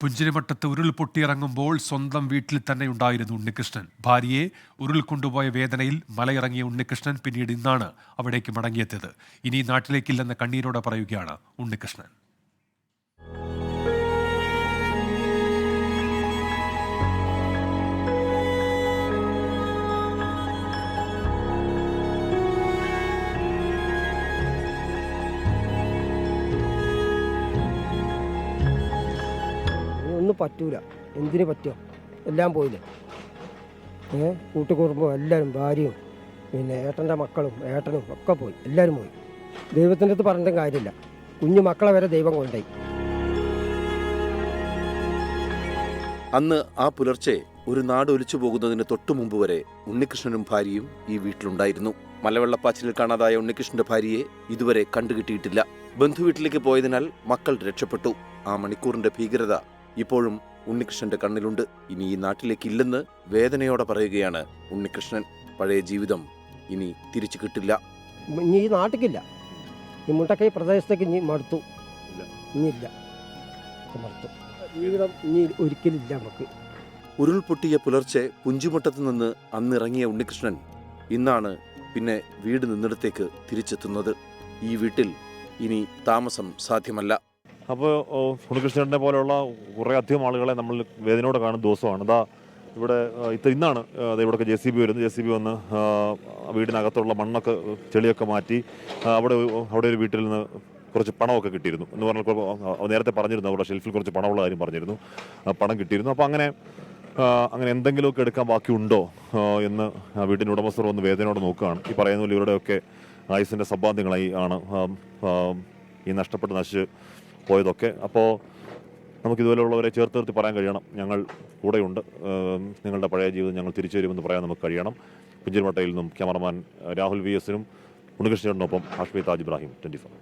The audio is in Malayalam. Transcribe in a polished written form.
പുഞ്ചിരിമട്ടത്ത് ഉരുൾ പൊട്ടിയിറങ്ങുമ്പോൾ സ്വന്തം വീട്ടിൽ തന്നെ ഉണ്ടായിരുന്നു ഉണ്ണികൃഷ്ണൻ. ഭാര്യയെ ഉരുൾ കൊണ്ടുപോയ വേദനയിൽ മലയിറങ്ങിയ ഉണ്ണികൃഷ്ണൻ പിന്നീട് ഇന്നാണ് അവിടേക്ക് മടങ്ങിയെത്തിയത്. ഇനി നാട്ടിലേക്കില്ലെന്ന കണ്ണീരോടെ പറയുകയാണ് ഉണ്ണികൃഷ്ണൻ. ഒന്നും പറ്റൂല, എന്തിനു പറ്റുമോ, എല്ലാം പോയില്ലേ. കൂട്ടുകുടുംബം എല്ലാവരും, ഭാര്യയും പിന്നെ ഏട്ടൻ്റെ മക്കളും ഏട്ടനും ഒക്കെ പോയി, എല്ലാവരും പോയി. ദൈവത്തിൻ്റെ അടുത്ത് പറഞ്ഞിട്ടും കാര്യമില്ല, കുഞ്ഞു മക്കളെ വരെ ദൈവം കൊണ്ടുപോയി. അന്ന് ആ പുലർച്ചെ ഒരു നാട് ഒലിച്ചു പോകുന്നതിന് തൊട്ടു മുമ്പ് വരെ ഉണ്ണികൃഷ്ണനും ഭാര്യയും ഈ വീട്ടിലുണ്ടായിരുന്നു. മലവെള്ളപ്പാച്ചിലിൽ കാണാതായ ഉണ്ണികൃഷ്ണന്റെ ഭാര്യയെ ഇതുവരെ കണ്ടുകിട്ടിയിട്ടില്ല. ബന്ധുവീട്ടിലേക്ക് പോയതിനാൽ മക്കൾ രക്ഷപ്പെട്ടു. ആ മണിക്കൂറിന്റെ ഭീകരത ഇപ്പോഴും ഉണ്ണികൃഷ്ണന്റെ കണ്ണിലുണ്ട്. ഇനി ഈ നാട്ടിലേക്കില്ലെന്ന് വേദനയോടെ പറയുകയാണ് ഉണ്ണികൃഷ്ണൻ. പഴയ ജീവിതം ഇനി തിരിച്ചു കിട്ടില്ല. ഇനി ഈ നാട്ടിക്കില്ല, ഈ മുണ്ടക്കൈ പ്രദേശത്തേക്ക് ഇനി മടുത്തു, ഇനിയില്ല, മടുത്തു. ജീവിതം ഇനി ഒരിക്കലില്ല നമുക്ക്. ഉരുൾപൊട്ടിയ പുലർച്ചെ പുഞ്ചിമുട്ടത്ത് നിന്ന് അന്നിറങ്ങിയ ഉണ്ണികൃഷ്ണൻ ഇന്നാണ് പിന്നെ വീട് നിന്നിടത്തേക്ക് തിരിച്ചെത്തുന്നത്. ഈ വീട്ടിൽ ഇനി താമസം സാധ്യമല്ല. അപ്പോൾ ഉണ്ണികൃഷ്ണനെ പോലെയുള്ള കുറേ അധികം ആളുകളെ നമ്മൾ വേദനയോടെ കാണുന്ന ദിവസമാണ്. ഇതാ ഇവിടെ ഇന്നാണ് ഇവിടെയൊക്കെ JCB വരുന്നത്. JCB വന്ന് വീടിനകത്തുള്ള മണ്ണൊക്കെ ചെളിയൊക്കെ മാറ്റി അവിടെ ഒരു വീട്ടിൽ നിന്ന് കുറച്ച് പണമൊക്കെ കിട്ടിയിരുന്നു എന്ന് പറഞ്ഞപ്പോൾ നേരത്തെ പറഞ്ഞിരുന്നു. അവിടെ ഷെൽഫിൽ കുറച്ച് പണമുള്ള കാര്യം പറഞ്ഞിരുന്നു. പണം കിട്ടിയിരുന്നു. അപ്പോൾ അങ്ങനെ എന്തെങ്കിലുമൊക്കെ എടുക്കാൻ ബാക്കിയുണ്ടോ എന്ന് വീടിൻ്റെ ഉടമസ്ഥർ വന്ന് വേദനയോടെ നോക്കുകയാണ്. ഈ പറയുന്ന പോലെ ഇവരുടെയൊക്കെ ആയുസിൻ്റെ സമ്പാദ്യങ്ങളായി ആണ് ഈ നശിച്ച് പോയതൊക്കെ. അപ്പോൾ നമുക്കിതുപോലെയുള്ളവരെ ചേർത്ത് നിർത്തി പറയാൻ കഴിയണം, ഞങ്ങൾ കൂടെയുണ്ട്, നിങ്ങളുടെ പഴയ ജീവിതം ഞങ്ങൾ തിരിച്ചു വരുമെന്ന് പറയാൻ നമുക്ക് കഴിയണം. പുഞ്ചിരിമട്ടയിൽ നിന്നും ക്യാമറമാൻ രാഹുൽ VS-നും ഉണ്ണികൃഷ്ണനോടൊപ്പം ഹാഷ്മി താജ് ഇബ്രാഹിം, 24.